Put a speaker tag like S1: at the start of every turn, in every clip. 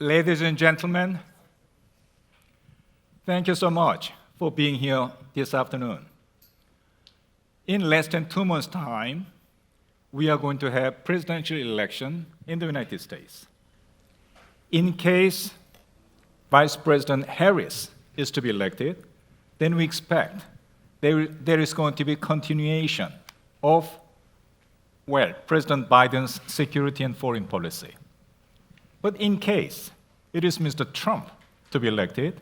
S1: Ladies and gentlemen, thank you so much for being here this afternoon. In less than 2 months' time, we are going to have presidential election in the United States. In case Vice President Harris is to be elected, then we expect there is going to be continuation of, President Biden's security and foreign policy. But in case it is Mr. Trump to be elected,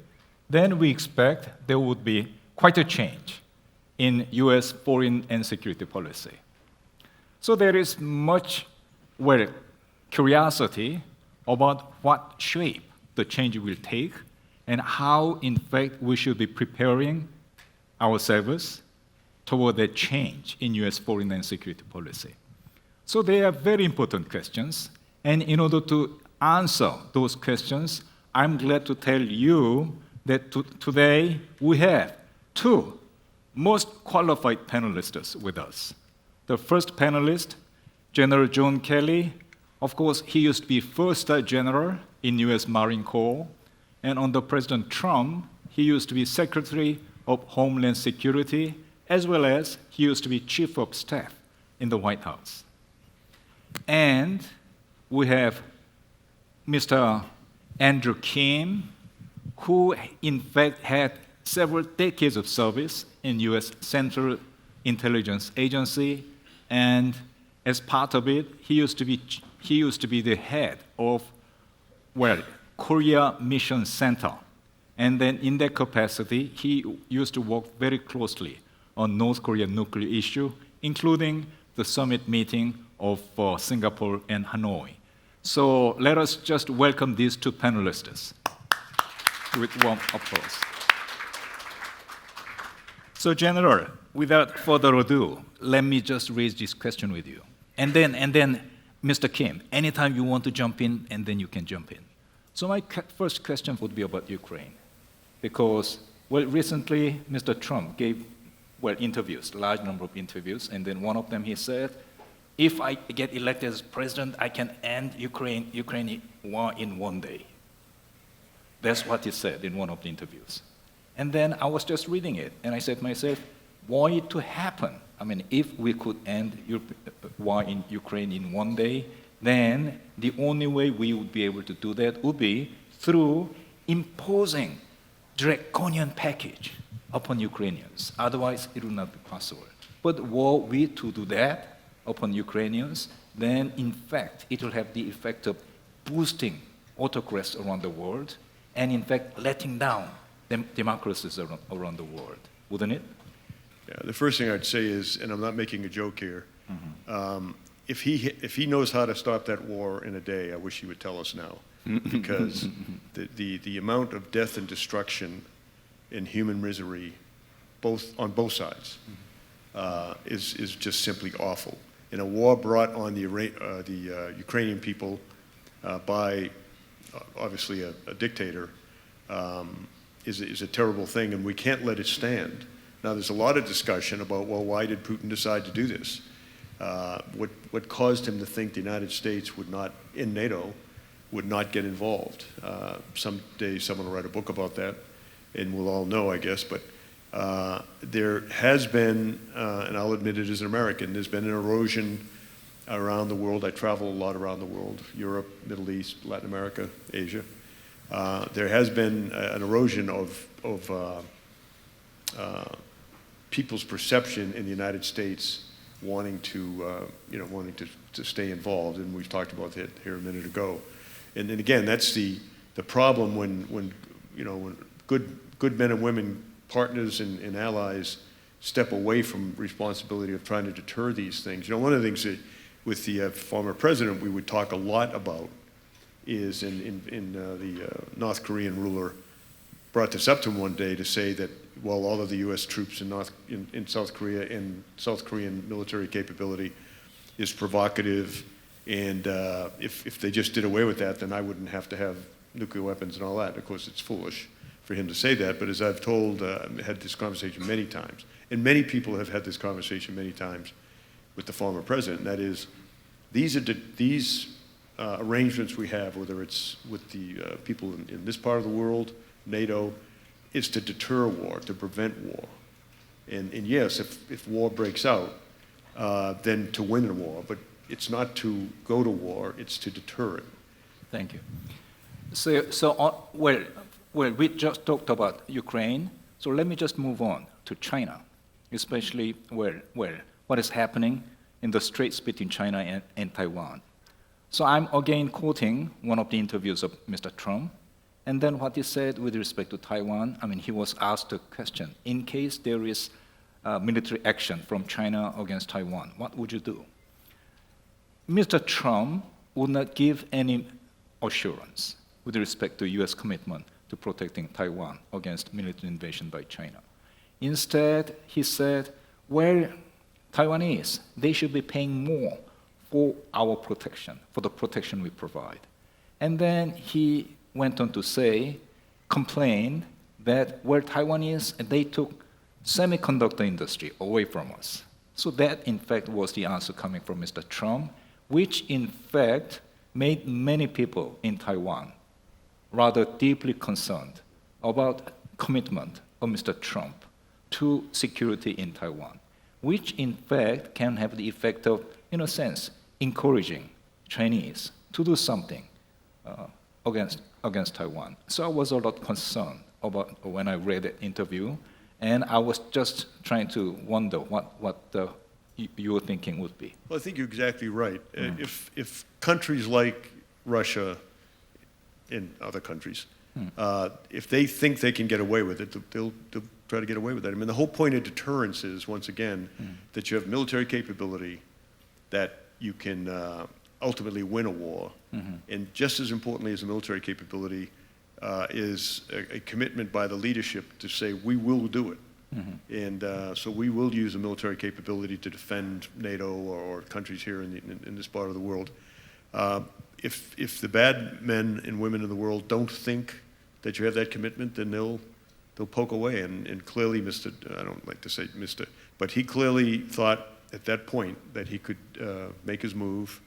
S1: then we expect there would be quite a change in US foreign and security policy. So there is much curiosity about what shape the change will take and how, in fact, we should be preparing ourselves toward that change in US foreign and security policy. So they are very important questions, and in order to answer those questions, I'm glad to tell you that today we have two most qualified panelists with us. The first panelist, General John Kelly. Of course, he used to be first-star general in US Marine Corps, and under President Trump, he used to be Secretary of Homeland Security, as well as he used to be Chief of Staff in the White House. And we have Mr. Andrew Kim, who in fact had several decades of service in US Central Intelligence Agency, and as part of it, he used to be the head of Korea Mission Center. And then in that capacity, he used to work very closely on North Korean nuclear issue, including the summit meeting of Singapore and Hanoi. So let us just welcome these two panelists with warm applause. So General, without further ado, let me just raise this question with you. And then Mr. Kim, anytime you want to jump in, and then you can jump in. So my first question would be about Ukraine. Because, recently Mr. Trump gave, interviews, a large number of interviews, and then one of them he said, if I get elected as president, I can end Ukraine war in 1 day. That's what he said in one of the interviews. And then I was just reading it, and I said to myself, were it to happen, if we could end war in Ukraine in 1 day, then the only way we would be able to do that would be through imposing draconian package upon Ukrainians. Otherwise, it would not be possible. But were we to do that upon Ukrainians, then in fact, it will have the effect of boosting autocrats around the world, and in fact, letting down democracies around the world, wouldn't it?
S2: Yeah, the first thing I'd say is, and I'm not making a joke here, if he knows how to stop that war in a day, I wish he would tell us now, because the amount of death and destruction and human misery, on both sides, is just simply awful. In a war brought on the Ukrainian people by obviously a dictator is a terrible thing, and we can't let it stand. Now, there's a lot of discussion about, why did Putin decide to do this? What caused him to think the United States would not, in NATO, would not get involved? Someday someone will write a book about that, and we'll all know, I guess, but there has been, and I'll admit it as an American, there's been an erosion around the world. I travel a lot around the world, Europe, Middle East, Latin America, Asia. There has been an erosion of people's perception in the United States wanting to stay involved, and we've talked about that here a minute ago. And again, that's the problem when good men and women, partners and allies, step away from responsibility of trying to deter these things. One of the things that with the former president we would talk a lot about is the North Korean ruler brought this up to him one day to say that all of the U.S. troops in South Korea and South Korean military capability is provocative, and if they just did away with that, then I wouldn't have to have nuclear weapons and all that. Of course, it's foolish for him to say that, but as I've had this conversation many times, and many people have had this conversation many times with the former president, and that is, these arrangements we have, whether it's with the people in this part of the world, NATO, is to deter war, to prevent war. And yes, if war breaks out, then to win a war, but it's not to go to war, it's to deter it.
S1: Thank you. Well, we just talked about Ukraine, so let me just move on to China, especially what is happening in the straits between China and Taiwan. So I'm again quoting one of the interviews of Mr. Trump, and then what he said with respect to Taiwan. I mean, he was asked a question: in case there is military action from China against Taiwan, what would you do? Mr. Trump would not give any assurance with respect to U.S. commitment to protecting Taiwan against military invasion by China. Instead, he said, well, Taiwanese, they should be paying more for our protection, for the protection we provide. And then he went on to complain that, well, Taiwanese, they took semiconductor industry away from us. So that, in fact, was the answer coming from Mr. Trump, which, in fact, made many people in Taiwan rather deeply concerned about commitment of Mr. Trump to security in Taiwan, which, in fact, can have the effect of, in a sense, encouraging Chinese to do something against Taiwan. So I was a lot concerned about when I read the interview, and I was just trying to wonder what your thinking would be.
S2: Well, I think you're exactly right. If countries like Russia and other countries, if they think they can get away with it, they'll try to get away with it. I mean, the whole point of deterrence is, once again, that you have military capability, that you can ultimately win a war. And just as importantly as the military capability is a commitment by the leadership to say, we will do it. And so we will use the military capability to defend NATO or countries here in this part of the world. If the bad men and women in the world don't think that you have that commitment, then they'll poke away. And clearly, I don't like to say Mr., but he clearly thought at that point that he could make his move,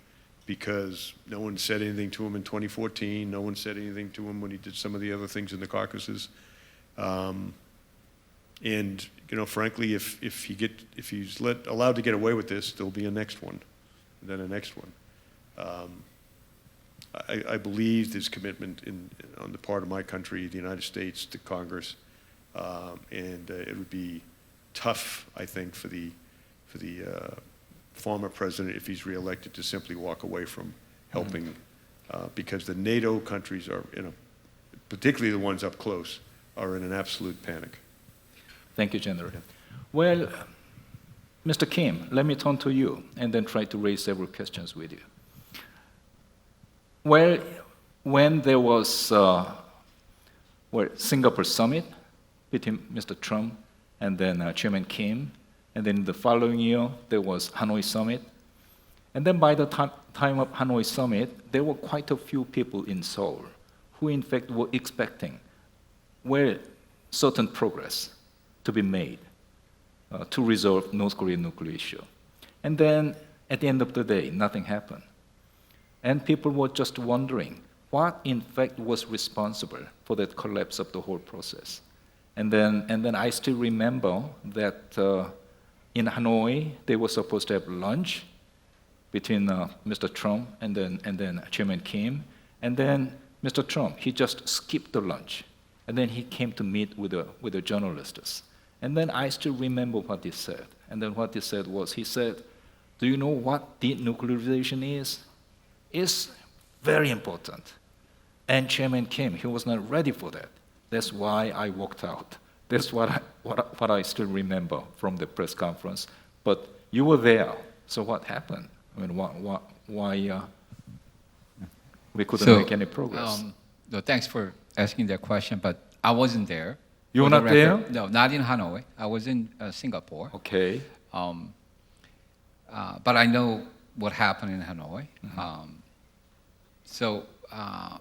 S2: because no one said anything to him in 2014. No one said anything to him when he did some of the other things in the Caucasus. And frankly, if he's allowed to get away with this, there'll be a next one, and then a next one. I believe there's commitment on the part of my country, the United States, to Congress, and it would be tough, I think, for the former president, if he's reelected, to simply walk away from helping, because the NATO countries are particularly the ones up close, are in an absolute panic.
S1: Thank you, General. Well, Mr. Kim, let me turn to you and then try to raise several questions with you. Well, when there was Singapore summit between Mr. Trump and then Chairman Kim, and then the following year there was Hanoi summit, and then by the time of Hanoi summit, there were quite a few people in Seoul who in fact were expecting certain progress to be made to resolve North Korean nuclear issue. And then at the end of the day, nothing happened. And people were just wondering what in fact was responsible for that collapse of the whole process. And then I still remember that in Hanoi, they were supposed to have lunch between Mr. Trump and then Chairman Kim. And then Mr. Trump, he just skipped the lunch. And then he came to meet with the journalists. And then I still remember what he said. And then what he said was, he said, do you know what denuclearization is? It's very important. And Chairman Kim, he was not ready for that. That's why I walked out. That's what I still remember from the press conference. But you were there, so what happened? I mean, why we couldn't make any progress?
S3: No, thanks for asking that question, but I wasn't there.
S1: You were not there?
S3: No, not in Hanoi. I was in Singapore.
S1: Okay.
S3: But I know what happened in Hanoi. So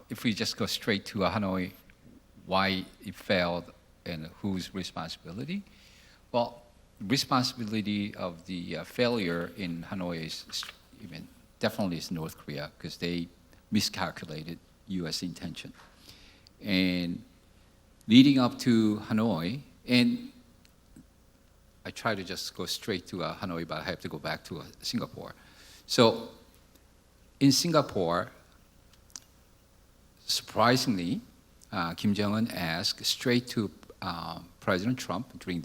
S3: if we just go straight to Hanoi, why it failed and whose responsibility? Well, responsibility of the failure in Hanoi is, definitely is North Korea, because they miscalculated U.S. intention. And leading up to Hanoi, and I try to just go straight to Hanoi, but I have to go back to Singapore. So in Singapore, surprisingly, Kim Jong-un asked straight to President Trump during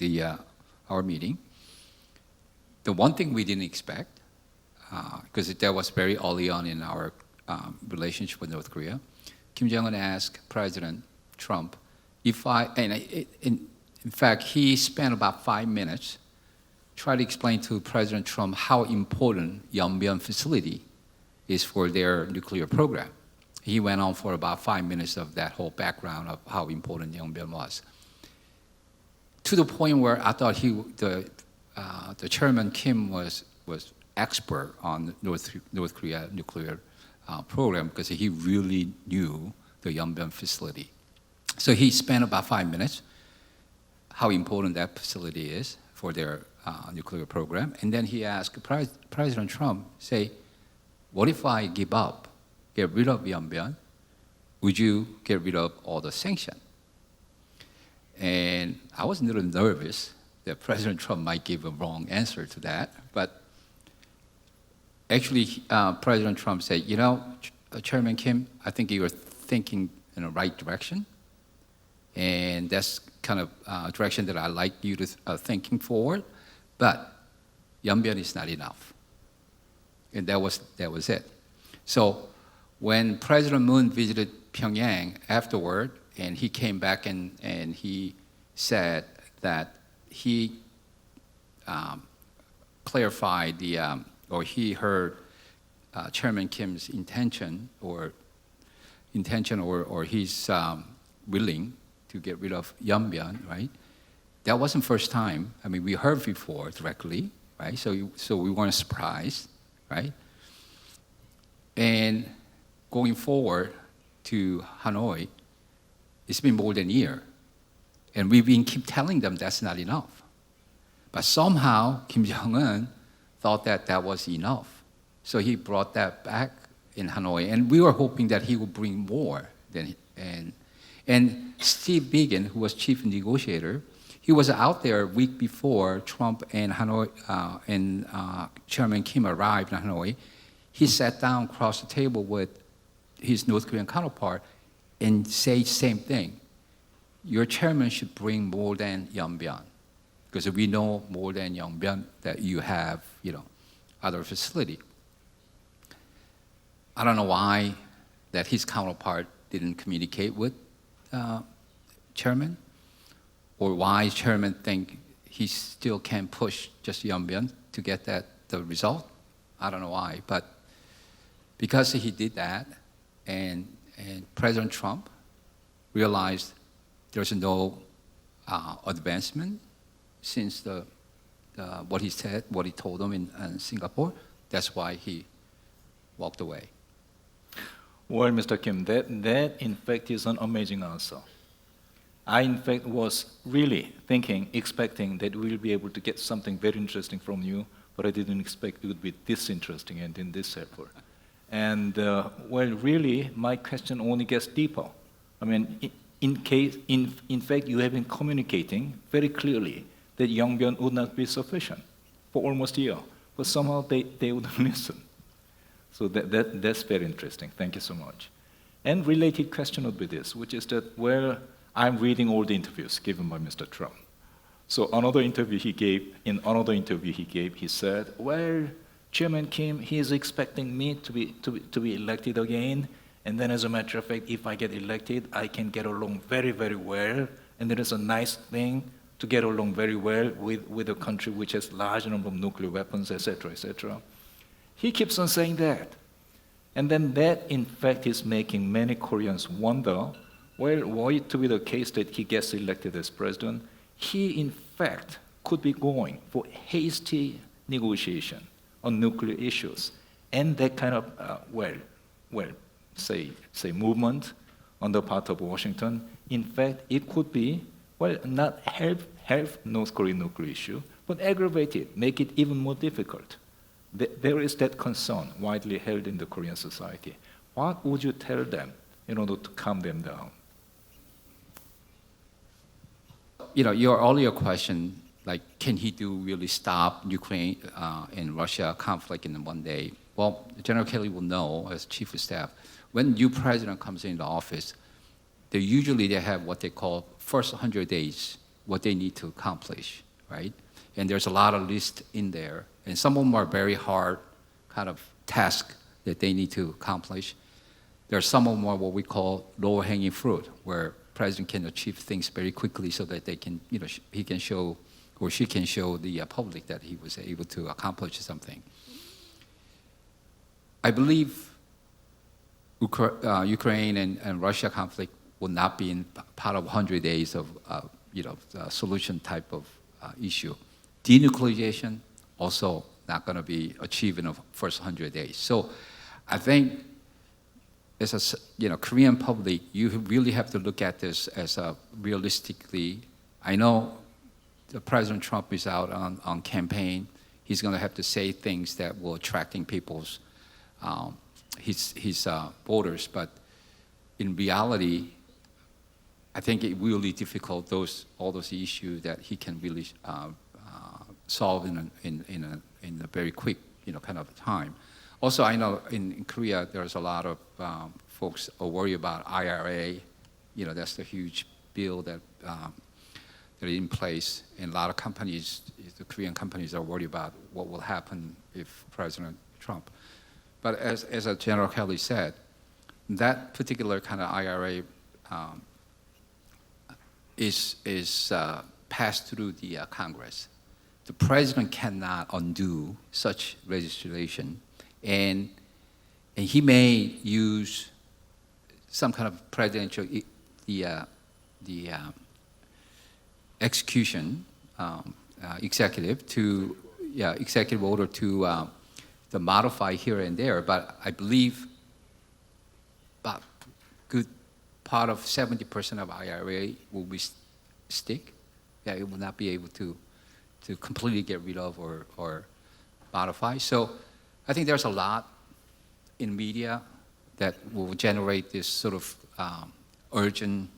S3: our meeting. The one thing we didn't expect, because that was very early on in our relationship with North Korea, Kim Jong-un asked President Trump if in fact, he spent about 5 minutes trying to explain to President Trump how important Yeonbyeon facility is for their nuclear program. He went on for about 5 minutes of that whole background of how important Yeonbyeon was, to the point where I thought the chairman Kim was expert on North Korea nuclear program, because he really knew the Yeonbyeon facility. So he spent about 5 minutes how important that facility is for their nuclear program, and then he asked President Trump, say, what if I give up, get rid of Yeonbyeon? Would you get rid of all the sanctions? And I was a little nervous that President Trump might give a wrong answer to that, but actually President Trump said, you know, Chairman Kim, I think you're thinking in the right direction, and that's kind of direction that I like you to thinking forward, but Yeonbyeon is not enough. And that was it. So when President Moon visited Pyongyang afterward, and he came back and he said that he clarified or he heard Chairman Kim's intention or he's willing to get rid of Yeonbyeon, right? That wasn't first time. I mean, we heard before directly, right? So we weren't surprised, right? And going forward to Hanoi, it's been more than a year. And we've been keep telling them that's not enough. But somehow, Kim Jong-un thought that was enough. So he brought that back in Hanoi. And we were hoping that he would bring more. And Steve Biegun, who was chief negotiator, he was out there a week before Trump and Hanoi and Chairman Kim arrived in Hanoi. He sat down across the table with his North Korean counterpart and said the same thing. Your chairman should bring more than Yeonbyeon, because we know more than Yeonbyeon that you have, other facility. I don't know why that his counterpart didn't communicate with chairman, or why chairman think he still can push just Yeonbyeon to get the result. I don't know why, but because he did that, and President Trump realized there's no advancement since what he said, what he told them in Singapore. That's why he walked away.
S1: Well, Mr. Kim, that in fact is an amazing answer. I in fact was really expecting that we'll be able to get something very interesting from you, but I didn't expect it would be this interesting and in this effort. And well, really, my question only gets deeper. I mean, in fact, you have been communicating very clearly that Yeonbyeon would not be sufficient for almost a year, but somehow they wouldn't listen. So that's very interesting. Thank you so much. And related question would be this, which is that, well, I'm reading all the interviews given by Mr. Trump. So in another interview he gave, he said, well, Chairman Kim, he is expecting me to be elected again, and then as a matter of fact, if I get elected, I can get along very, very well, and it is a nice thing to get along very well with a country which has large number of nuclear weapons, etc., etc. He keeps on saying that. And then that, in fact, is making many Koreans wonder, well, were it to be the case that he gets elected as president, he, in fact, could be going for hasty negotiation on nuclear issues, and that kind of, say movement on the part of Washington. In fact, it could be, well, not help North Korean nuclear issue, but aggravate it, make it even more difficult. There is that concern widely held in the Korean society. what would you tell them in order to calm them down?
S3: Your earlier question, like, can he really stop Ukraine and Russia conflict in one day? Well, General Kelly will know as chief of staff. When new president comes into office, they have what they call first 100 days, what they need to accomplish, right? And there's a lot of lists in there, and some of them are very hard kind of tasks that they need to accomplish. There are some of them are what we call lower-hanging fruit, where president can achieve things very quickly so that they can, he can show or she can show the public that he was able to accomplish something. I believe Ukraine and Russia conflict will not be in part of 100 days of solution type of issue. Denuclearization also not going to be achieved in the first 100 days. So I think as a Korean public, you really have to look at this as a realistically. I know President Trump is out on campaign. He's going to have to say things that will attracting people's his voters, but in reality, I think it will be difficult. All those issues that he can really solve in a very quick kind of time. Also, I know in Korea there's a lot of folks are worried about IRA. That's the huge bill that that is in place, and a lot of companies, the Korean companies, are worried about what will happen if President Trump. But as General Kelly said, that particular kind of IRA is passed through the Congress. The president cannot undo such legislation, and he may use some kind of presidential execution executive order to modify here and there. But I believe about good part of 70% of IRA will be stick. It will not be able to completely get rid of or modify. So I think there's a lot in media that will generate this sort of urgent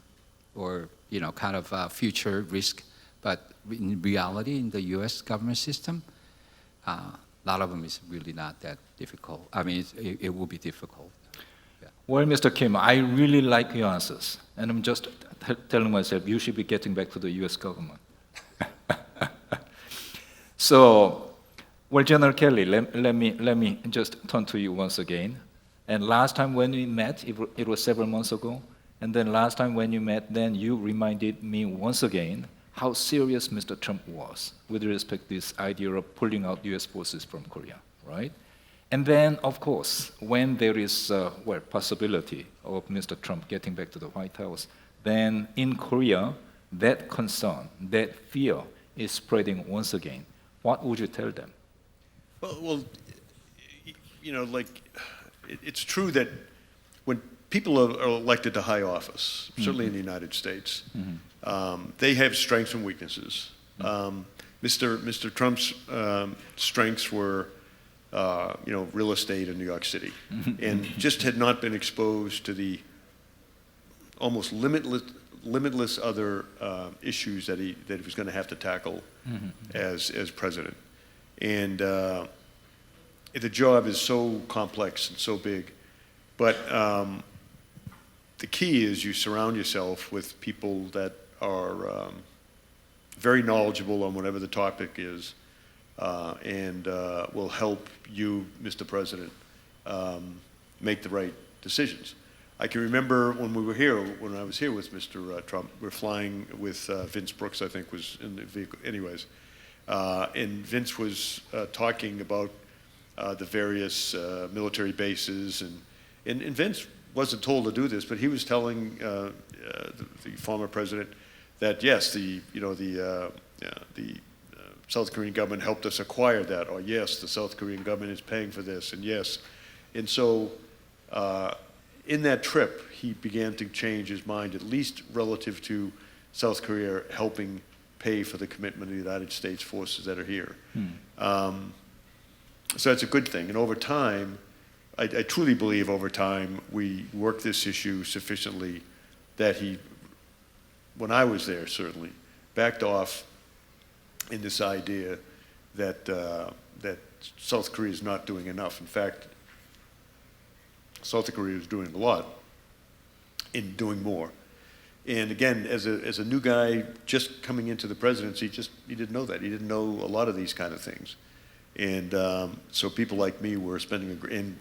S3: or kind of future risk. But in reality, in the U.S. government system, a lot of them is really not that difficult. I mean, it will be difficult. Yeah.
S1: Well, Mr. Kim, I really like your answers, and I'm just telling myself you should be getting back to the U.S. government. So, well, General Kelly, let me just turn to you once again. And last time when we met, it was several months ago, and then last time when you met, then you reminded me once again how serious Mr. Trump was with respect to this idea of pulling out U.S. forces from Korea, right? And then, of course, when there is possibility of Mr. Trump getting back to the White House, then in Korea, that concern, that fear is spreading once again. What would you tell them?
S2: Well, it's true that when people are elected to high office, certainly in the United States, they have strengths and weaknesses. Mr. Trump's strengths were, real estate in New York City, and just had not been exposed to the almost limitless other issues that he was going to have to tackle as president. And the job is so complex and so big, but the key is you surround yourself with people that are very knowledgeable on whatever the topic is, and will help you, Mr. President, make the right decisions. I can remember when I was here with Mr. Trump, we're flying with Vince Brooks, I think, was in the vehicle. Anyways, and Vince was talking about the various military bases, and Vince wasn't told to do this, but he was telling the former president that yes, the South Korean government helped us acquire that, or yes, the South Korean government is paying for this, and yes, and so in that trip he began to change his mind, at least relative to South Korea helping pay for the commitment of the United States forces that are here. So that's a good thing, and over time, I truly believe over time we worked this issue sufficiently that he, when I was there certainly, backed off in this idea that that South Korea is not doing enough. In fact, South Korea is doing a lot in doing more. And again, as a new guy just coming into the presidency, he didn't know that. He didn't know a lot of these kind of things. And so people like me were and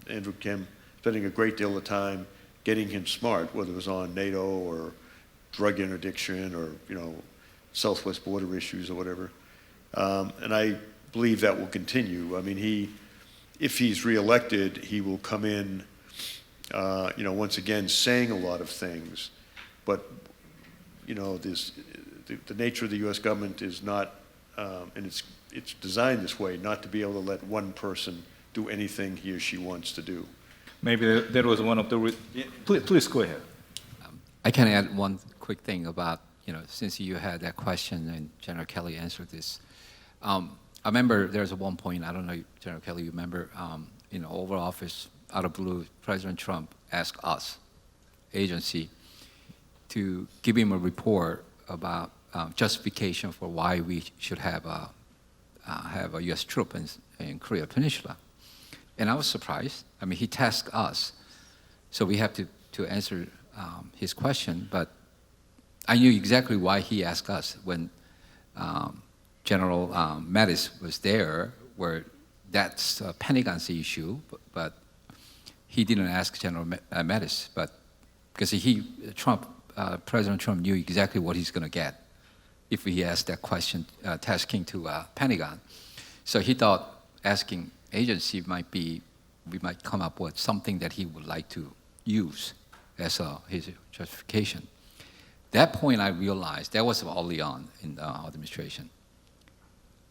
S2: Andrew Kim, spending a great deal of time getting him smart, whether it was on NATO or drug interdiction or, Southwest border issues or whatever. And I believe that will continue. I mean, if he's reelected, he will come in, once again, saying a lot of things. But, the nature of the U.S. government is not, and it's designed this way, not to be able to let one person do anything he or she wants to do.
S1: Maybe that was one of the. Please go ahead.
S3: I can add one quick thing about, since you had that question and General Kelly answered this. I remember there was one point, I don't know, General Kelly, you remember, in the Oval Office, out of blue, President Trump asked us, agency, to give him a report about justification for why we should have a U.S. troop in Korean Peninsula. And I was surprised. I mean, he tasked us, so we have to answer his question, but I knew exactly why he asked us when General Mattis was there, where that's Pentagon's issue, but he didn't ask General Mattis, but because President Trump knew exactly what he's going to get if he asked that question, tasking to Pentagon. So he thought asking agency we might come up with something that he would like to use as his justification. That point I realized, that was early on in the administration.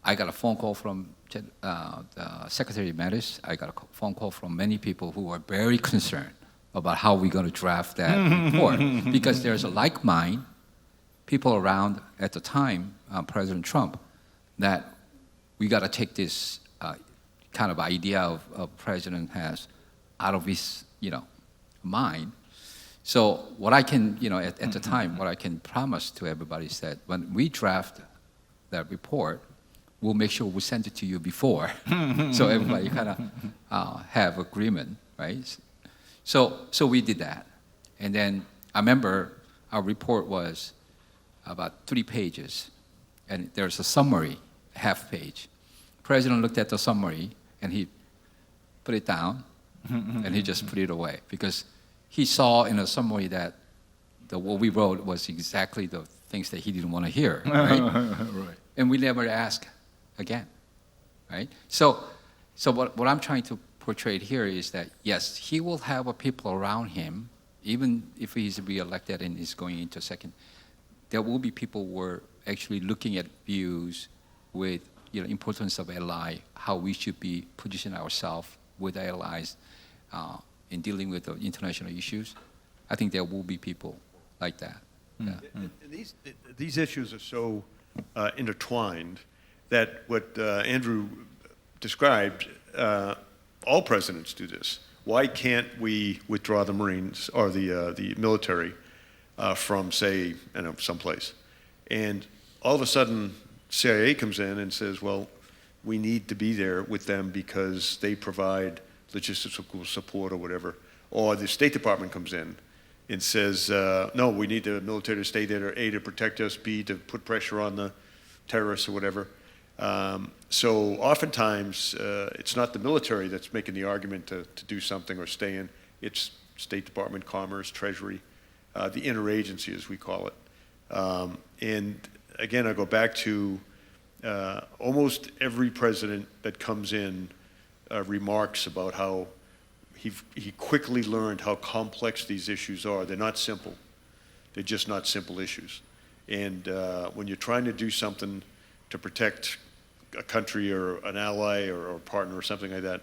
S3: I got a phone call from Secretary Mattis. I got a phone call from many people who were very concerned about how we're going to draft that report. Because there's a like mind, people around at the time, President Trump, that we got to take this kind of idea of president has out of his, mind. So what I can, at the time, what I can promise to everybody is that when we draft that report, we'll make sure we send it to you before, so everybody kind of have agreement, right? So we did that, and then I remember our report was about 3 pages, and there's a summary, half page. President looked at the summary and he put it down, and he just put it away because he saw in a summary that what we wrote was exactly the things that he didn't want to hear, right?
S1: Right.
S3: And we never asked again, right? So what I'm trying to portray here is that, yes, he will have people around him, even if he's reelected and is going into second, there will be people who are actually looking at views with importance of ally, how we should be positioning ourselves with allies in dealing with the international issues. I think there will be people like that. Yeah.
S2: And these issues are so intertwined that what Andrew described, all presidents do this. Why can't we withdraw the Marines or the military from, say, someplace? And all of a sudden, CIA comes in and says, well, we need to be there with them because they provide logistical support or whatever. Or the State Department comes in and says, no, we need the military to stay there, A, to protect us, B, to put pressure on the terrorists or whatever. So oftentimes, it's not the military that's making the argument to do something or stay in. It's State Department, Commerce, Treasury, the interagency, as we call it. And again, I go back to almost every president that comes in remarks about how he quickly learned how complex these issues are. They're not simple. They're just not simple issues. And when you're trying to do something to protect a country or an ally or a partner or something like that,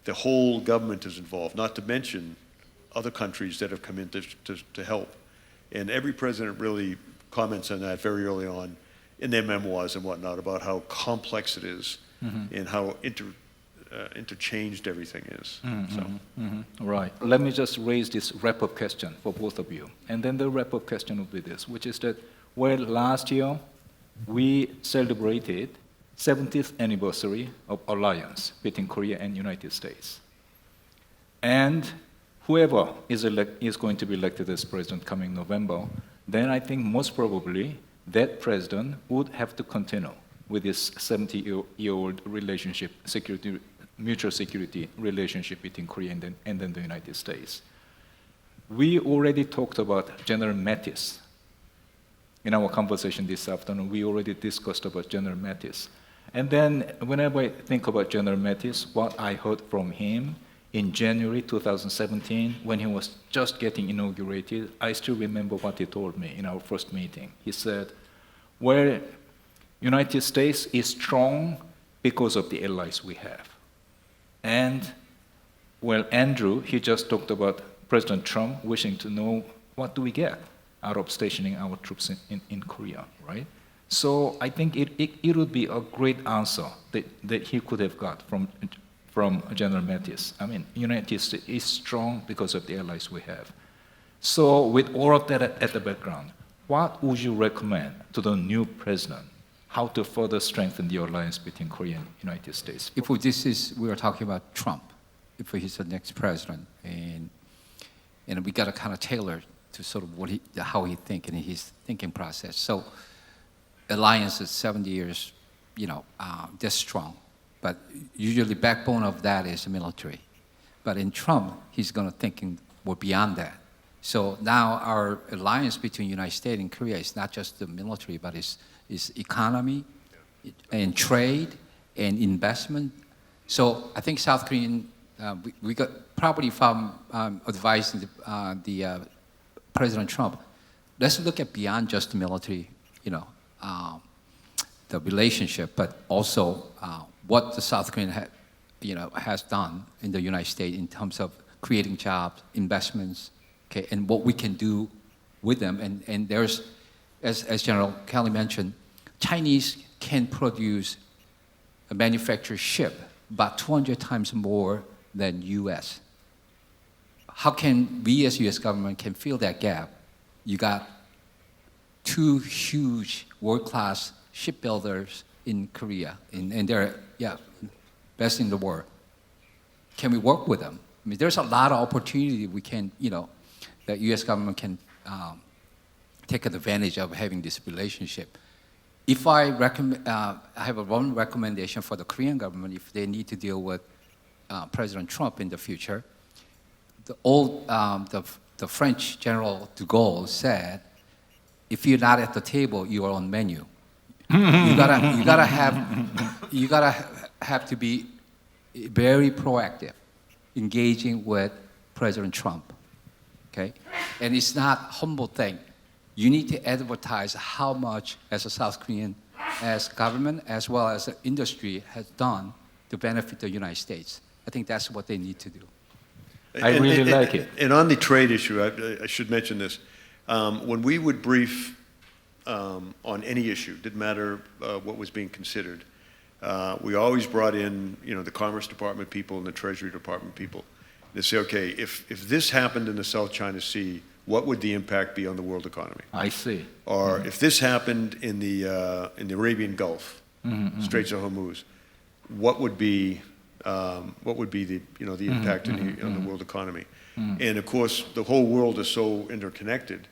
S2: the whole government is involved, not to mention other countries that have come in to help. And every president really comments on that very early on in their memoirs and whatnot about how complex it is and how interchanged everything is. So.
S1: Right. Let me just raise this wrap-up question for both of you. And then the wrap-up question will be this, which is that, well, last year we celebrated 70th anniversary of alliance between Korea and United States. And whoever is going to be elected as president coming November, then I think most probably that president would have to continue with this 70-year-old relationship, mutual security relationship between Korea and then the United States. We already talked about General Mattis. In our conversation this afternoon, we already discussed about General Mattis. And then whenever I think about General Mattis, what I heard from him in January 2017, when he was just getting inaugurated, I still remember what he told me in our first meeting. He said, well, United States is strong because of the allies we have. And, well, Andrew, he just talked about President Trump wishing to know what do we get out of stationing our troops in Korea, right? So I think it would be a great answer that he could have got from General Mattis. I mean, United States is strong because of the allies we have. So with all of that at the background, what would you recommend to the new president? How to further strengthen the alliance between Korea and United States?
S3: If we are talking about Trump, if he's the next president, and we got to kind of tailor to sort of how he thinks and his thinking process. So, alliance is 70 years, that's strong, but usually backbone of that is the military. But in Trump, he's going to thinking more beyond that. So now our alliance between United States and Korea is not just the military, but it's economy and trade and investment. So I think South Korean, we got probably from advising the President Trump, let's look at beyond just the military, the relationship, but also what the South Korean has done in the United States in terms of creating jobs, investments, okay, and what we can do with them. And there's, as General Kelly mentioned, Chinese can produce a manufactured ship about 200 times more than U.S. How can we as U.S. government can fill that gap? You got two huge world-class shipbuilders in Korea, and they're, best in the world. Can we work with them? I mean, there's a lot of opportunity we can, that U.S. government can take advantage of having this relationship. If I recommend, I have one recommendation for the Korean government if they need to deal with President Trump in the future. The French General de Gaulle said, if you're not at the table, you are on menu. you gotta have to be very proactive, engaging with President Trump. Okay, and it's not a humble thing. You need to advertise how much, as a South Korean, as government as well as the industry has done to benefit the United States. I think that's what they need to do.
S1: I really like it.
S2: And on the trade issue, I should mention this. When we would brief on any issue, didn't matter what was being considered, we always brought in, the Commerce Department people and the Treasury Department people. They say, okay, if this happened in the South China Sea, what would the impact be on the world economy?
S1: I see.
S2: Or if this happened in the Arabian Gulf, Straits of Hormuz, what would be the the impact on the world economy? And of course, the whole world is so interconnected.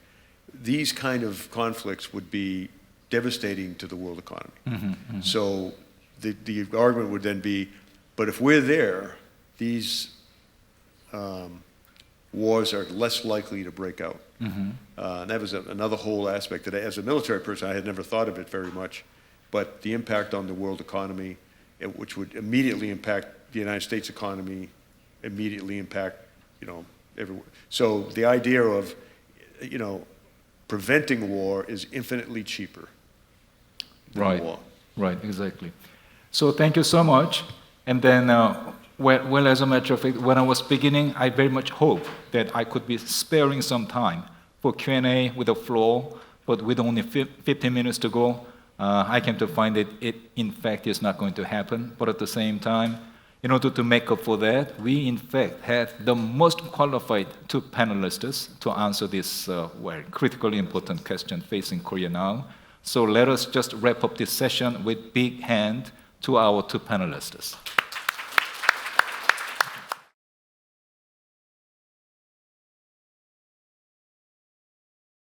S2: These kind of conflicts would be devastating to the world economy. So the argument would then be, but if we're there, these wars are less likely to break out. And that was another whole aspect that, as a military person, I had never thought of it very much. But the impact on the world economy, which would immediately impact the United States economy, immediately impact, everywhere. So the idea of, preventing war is infinitely cheaper than war.
S1: Right, exactly. So thank you so much. And then, well, as a matter of fact, when I was beginning, I very much hoped that I could be sparing some time for Q&A with the floor, but with only 15 minutes to go, I came to find that it, in fact, is not going to happen. But at the same time, In order to make up for that, we in fact have the most qualified two panelists to answer this very critically important question facing Korea now. So let us just wrap up this session with big hand to our two panelists.